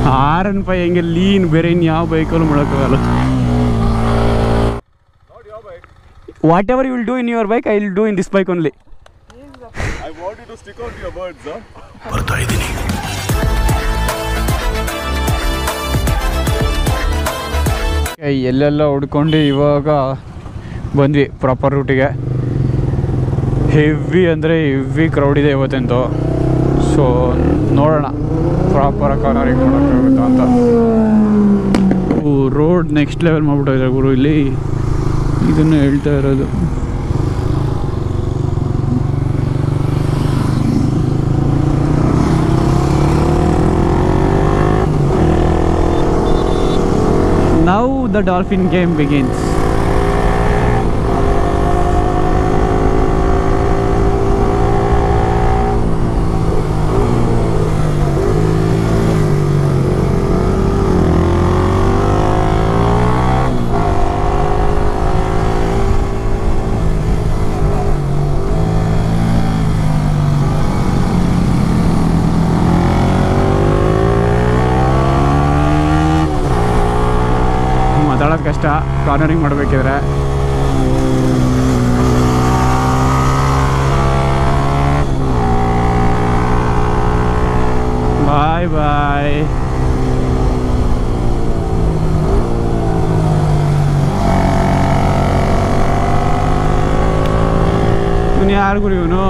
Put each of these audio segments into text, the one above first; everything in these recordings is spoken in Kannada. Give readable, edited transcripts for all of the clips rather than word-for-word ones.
R15 ಹೆಂಗೆ ಲೀನ್, ಬೇರೆ ಇನ್ನು ಯಾವ ಬೈಕಲ್ಲೂ ಮಾಡೋಕ್ಕಾಗಲ್ಲ. Whatever you will do in your bike, I will do in this bike only. I want you to stick out your words, huh? ಬರ್ತಾ ಇದ್ದೀನಿ. ಎಲ್ಲೆಲ್ಲ ಹುಡ್ಕೊಂಡು ಇವಾಗ ಬಂದ್ವಿ ಪ್ರಾಪರ್ ರೂಟಿಗೆ. ಹೆವಿ ಅಂದರೆ ಹೆವಿ ಕ್ರೌಡ್ ಇದೆ ಇವತ್ತಂತೂ. ಸೊ ನೋಡೋಣ ಪ್ರಾಪರಾಗಿ ಕಾರ್ನರಿಂಗ್ ಮಾಡೋಕ್ಕಾಗುತ್ತಾ ಅಂತ. ರೋಡ್ ನೆಕ್ಸ್ಟ್ ಲೆವೆಲ್ ಮಾಡ್ಬಿಟ್ಟಿದ್ದಾರೆ ಗುರು ಇಲ್ಲಿ, ಇದನ್ನು ಹೇಳ್ತಾ ಇರೋದು. Now the dolphin game begins. ಮಾತಾಡೋದು ಕಷ್ಟ ಕಾರ್ನರಿಂಗ್ ಮಾಡಬೇಕಿದ್ರೆ. ಬಾಯ್ ಬಾಯ್. ಇವನು ಯಾರು ಗುರು ಇವನು?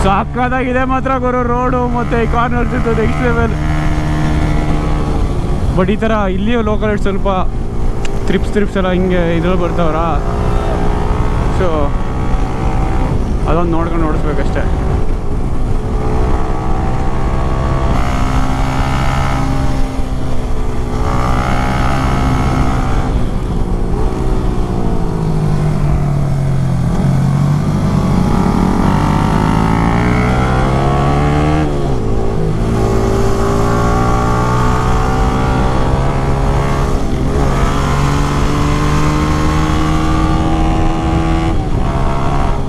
ಸಾಕಾಗಿದೆ ಮಾತ್ರ ಗುರು ರೋಡು ಮತ್ತು ಈ ಕಾರ್ನರ್ಸ್ ಇತ್ತು ನೆಕ್ಸ್ಟ್ ಲೆವೆಲ್. ಬಟ್ ಈ ಥರ ಇಲ್ಲಿಯೂ ಲೋಕಲ್ ಸ್ವಲ್ಪ ತ್ರಿಪ್ಸ್ ಎಲ್ಲ ಹಿಂಗೆ ಇದ್ರಲ್ಲಿ ಬರ್ತಾವ್ರ. ಸೊ ಅದೊಂದು ನೋಡ್ಕೊಂಡು ಓಡಿಸ್ಬೇಕಷ್ಟೆ.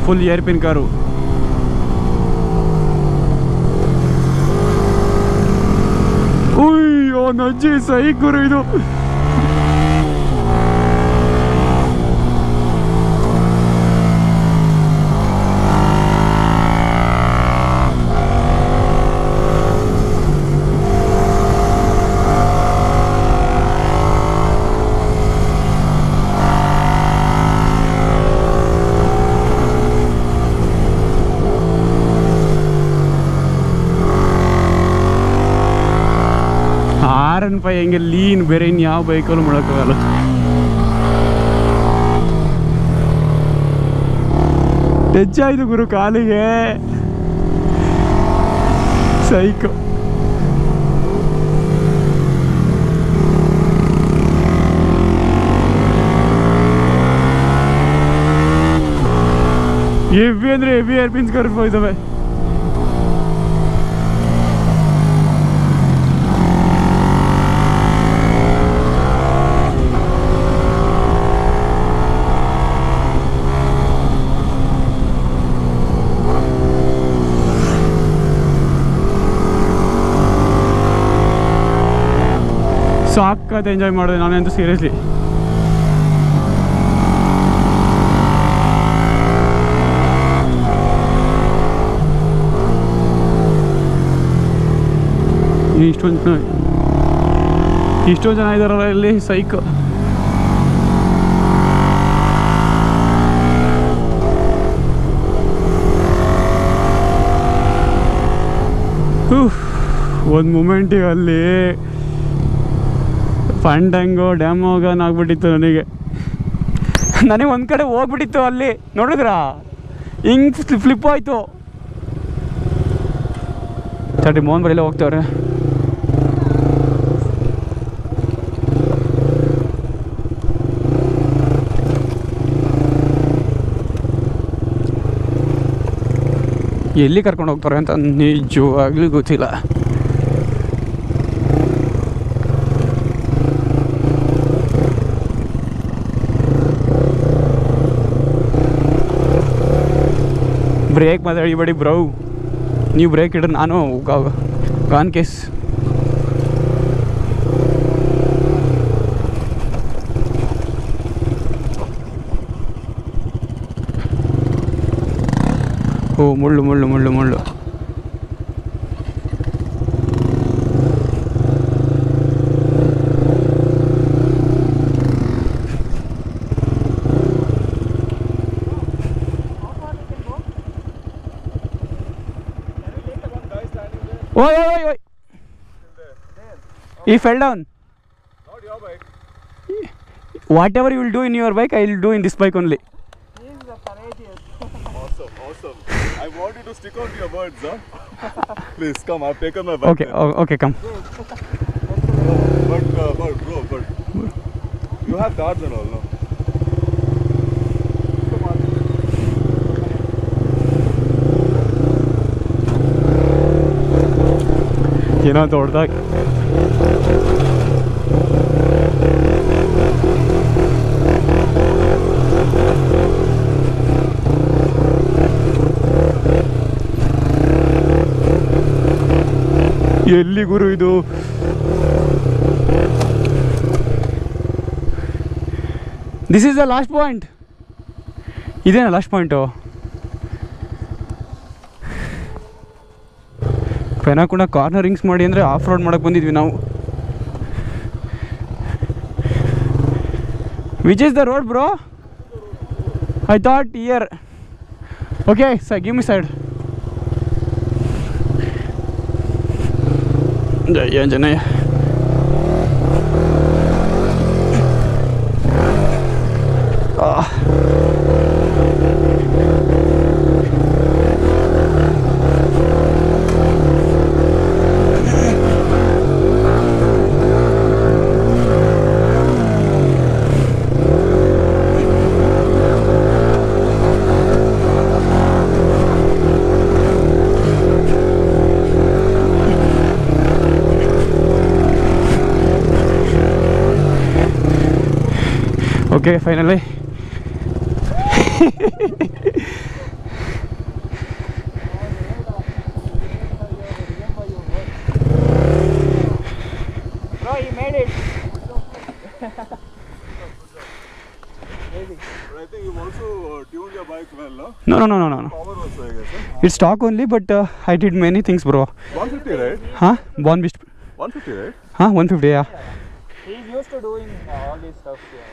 Full hairpin car. ಅಯ್ಯೋ ನಜ್ಜಿ ಸೈ ಗುರು ಇದು. R15 ಹೆಂಗೆ ಲೀನ್, ಬೇರೆ ಇನ್ನು ಯಾವ ಬೈಕಲ್ಲೂ ಮಾಡೋಕ್ಕಾಗಲ್ಲ. ಟಚ್ ಆಯ್ತು ಗುರು ಕಾಲಿಗೆ, ಸೈಕೋ. ಹೆವಿ ಅಂದರೆ ಹೆವಿ ಏರ್ ಪಿನ್ಸ್ ಕರ್ಬೋಯ್ತವೆ. ಸಾಕತ್ ಎಂಜಾಯ್ ಮಾಡಿದೆ ನಾನಂತೂ ಸೀರಿಯಸ್ಲಿ. ಇಷ್ಟೊಂದು ಜನ ಇದ್ದಾರಲ್ಲ ಇಲ್ಲಿ ಸೈಕ್. ಒಂದು ಮೂಮೆಂಟಿಗೆ ಅಲ್ಲಿ ಫಂಡಂಗೋ ಡ್ಯಾಮೋಗನ್ ಆಗ್ಬಿಟ್ಟಿತ್ತು ನನಗೆ ಒಂದು ಕಡೆ ಹೋಗ್ಬಿಟ್ಟಿತ್ತು ಅಲ್ಲಿ ನೋಡಿದ್ರಾ, ಹಿಂಗೆ ಫ್ಲಿಪ್ ಆಯಿತು. ತಡಿ ಮೋಹನ್ ಬರೆಲ್ಲ ಹೋಗ್ತವ್ರೆ. ಎಲ್ಲಿ ಕರ್ಕೊಂಡು ಹೋಗ್ತಾರೆ ಅಂತ ನಿಜವಾಗ್ಲೂ ಗೊತ್ತಿಲ್ಲ. ಬ್ರೇಕ್ ಮಾತ್ರ ಹಿಡಿಬೇಡಿ ಬ್ರೋ, ನೀವು ಬ್ರೇಕ್ ಹಿಡಿದ್ರೆ ನಾನು ಗಾನ್ ಕೇಸ್. ಓ ಮುಳ್ಳು ಮುಳ್ಳು ಮುಳ್ಳು ಮುಳ್ಳು. Oi, oi, oi. He fell down. Not your bike. Whatever you will do in your bike, I will do in this bike only. He is courageous. Awesome, awesome. I want you to stick on to your words, huh? Please come, I've taken my bike. Okay, okay, come. But you have cards and all, no? ಏನೋ ದೊಡ್ಡದಾಗಿ ಎಲ್ಲಿ ಗುರು ಇದು? This is the last point. ಇದೇನಾ ಲಾಸ್ಟ್ ಪಾಯಿಂಟು? ಪೆನಾಕುಂಡ ಕಾರ್ನರಿಂಗ್ಸ್ ಮಾಡಿ ಅಂದರೆ ಆಫ್ ರೋಡ್ ಮಾಡೋಕ್ಕೆ ಬಂದಿದ್ವಿ ನಾವು. Which is the road bro? I thought here. Okay sir, give me side. ಜಯ ಜನಯ. Okay, finally. Bro, he made it. But I think you've also tuned your bike well, no? No. Power also, I guess, huh? It's stock only, but I did many things, bro. 150, right? Huh? Born beast. 150, right? Huh? 150, yeah. He's used to doing all these stuff. Yeah.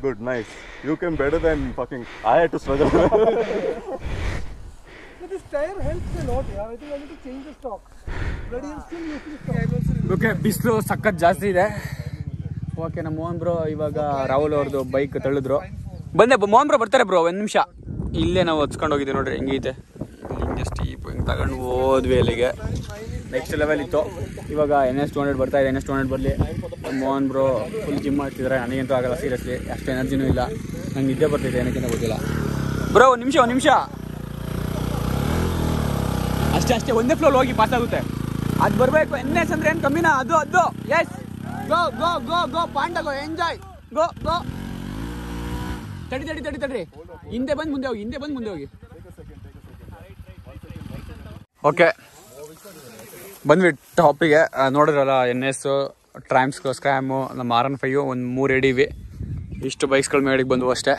Good, nice. You came better than fucking... I had to struggle. But this tire helps a lot, yeah. I think I need to change the stock. Bloody I'm still using the stock. Okay, ಬಿಸಿಲು ಸಖತ್ ಜಾಸ್ತಿ ಇದೆ. ಓಕೆ, ನಮ್ಮ ಮೋಹನ್ ಬ್ರೋ ಇವಾಗ ರಾಹುಲ್ ಅವ್ರದ್ದು ಬೈಕ್ ತಳ್ಳಿದ್ರು. ಬಂದೆ ಮೋಹನ್ ಬ್ರೋ ಬರ್ತಾರೆ ಬ್ರೋ, ಒಂದು ನಿಮಿಷ. ಇಲ್ಲೇ ನಾವು ಹಚ್ಕೊಂಡು ಹೋಗಿದ್ದೆ ನೋಡ್ರಿ, ಹೆಂಗೈತೆ. ಹಿಂಗೆ ಸ್ಟೀಪ್ ಹಿಂಗೆ ತಗೊಂಡು ಹೋದ್ವಿ ಅಲ್ಲಿಗೆ. ನೆಕ್ಸ್ಟ್ ಲೆವೆಲ್ ಇತ್ತು. ಇವಾಗ NS200 ಬರ್ತಾ ಇದೆ. NS200 ಬರಲಿ. ಮೋಹನ್ ಬ್ರೋ ಫುಲ್ ಜಿಮ್ ಮಾಡ್ತಿದ್ದಾರೆ. ನನಗಂತೂ ಆಗಲ್ಲ, ಸೀರಿಯಸ್ಲಿ. ಅಷ್ಟು ಎನರ್ಜಿನೂ ಇಲ್ಲ. ನಂಗೆ ನಿದ್ದೆ ಬರ್ತಿದೆ, ಏನಕ್ಕಿಂತ ಗೊತ್ತಿಲ್ಲ. ಬ್ರೋ ಒಂದು ನಿಮಿಷ ಅಷ್ಟೇ ಒಂದೇ ಫ್ಲೋರ್ ಹೋಗಿ ಪಾಸ್ ಆಗುತ್ತೆ. ಅದು ಬರಬೇಕು. NS ಅಂದ್ರೆ ಏನು ಕಮ್ಮಿನಾ? ಅದು ಎಸ್. ಗೋ ಪಾಂಡ ಗೋ, ಎಂಜಾಯ್. ಗೋ ತಡಿ. ಹಿಂದೆ ಬಂದು ಮುಂದೆ ಹೋಗಿ. ಓಕೆ, ಬಂದ್ವಿ ಟಾಪಿಗೆ. ನೋಡಿದ್ರಲ್ಲ, NS, ಟ್ರಾಮ್ಸ್, ಸ್ಕ್ರಾಮು, ನಮ್ಮ RN5 ಒಂದು 3 ADV. ಇಷ್ಟು ಬೈಕ್ಸ್ಗಳು ಮೇಡಿಗೆ ಬಂದವು ಅಷ್ಟೇ.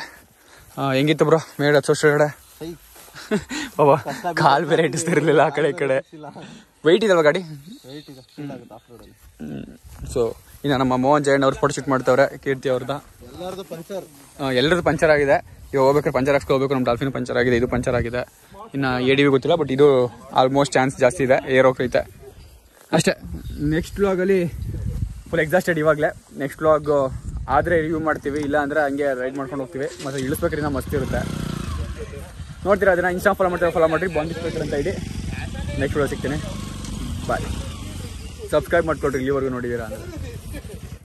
ಹೆಂಗಿತ್ತು ಬ್ರೋ ಮೇಡ್ ಹಚ್ಚೋಷ್ಟೇ? ಬಾಬಾ ಕಾಲು ಬೇರೆ ಇಟ್ಟಿಸ್ತಿರ್ಲಿಲ್ಲ ಆ ಕಡೆ ಈ ಕಡೆ. ವೆಯ್ಟ್ ಇದಲ್ವ ಗಾಡಿ? ಸೊ ಇನ್ನು ನಮ್ಮ ಮೋಹನ್ ಜಯಣ್ಣ ಅವ್ರು ಫೋಟೋ ಶೂಟ್ ಮಾಡ್ತಾವ್ರೆ. ಕೀರ್ತಿ ಅವ್ರದ್ದು ಎಲ್ಲರದ್ದು ಪಂಚರ್ ಆಗಿದೆ. ಇವಾಗ ಹೋಗ್ಬೇಕಾದ್ರೆ ಪಂಚರ್ ಹಾಕ್ಸ್ಕೊ ಹೋಗ್ಬೇಕು. ನಮ್ಮ ಡಾಲ್ಫಿನ್ ಪಂಚರ್ ಆಗಿದೆ, ಇದು ಪಂಚರ್ ಆಗಿದೆ. ಇನ್ನು ADV ಗೊತ್ತಿಲ್ಲ, ಬಟ್ ಇದು ಆಲ್ಮೋಸ್ಟ್ ಚಾನ್ಸ್ ಜಾಸ್ತಿ ಇದೆ, ಏರ್ ಹೋಗ್ತೈತೆ ಅಷ್ಟೇ. ನೆಕ್ಸ್ಟ್ ವ್ಲಾಗಲ್ಲಿ ಫುಲ್ ಎಕ್ಸಾಸ್ಟೆಡ್ ಇವಾಗಲೇ. ನೆಕ್ಸ್ಟ್ ವ್ಲಾಗ್ ಆದರೆ ರಿವ್ಯೂ ಮಾಡ್ತೀವಿ, ಇಲ್ಲ ಅಂದರೆ ಹಂಗೆ ರೈಡ್ ಮಾಡ್ಕೊಂಡು ಹೋಗ್ತೀವಿ. ಮತ್ತು ಇಳಿಸ್ಬೇಕ್ರಿಂದ ಮಸ್ತ್ ಇರುತ್ತೆ. ನೋಡ್ತೀರಾ ಅದನ್ನು. ಇನ್ಸ್ಟಾ ಫಾಲೋ ಮಾಡಿರಿ, ಬಾಂಡ್ ಡಿಸ್ಪೇಕರ್ ಅಂತ ಇಡಿ. ನೆಕ್ಸ್ಟ್ ವಿಡಿಯೋ ಸಿಗ್ತೀನಿ. ಬಾಯ್. ಸಬ್ಸ್ಕ್ರೈಬ್ ಮಾಡ್ಕೊಳ್ರಿ ಇಲ್ಲಿವರೆಗೂ ನೋಡಿದ್ದೀರಾ ಅಂದರೆ.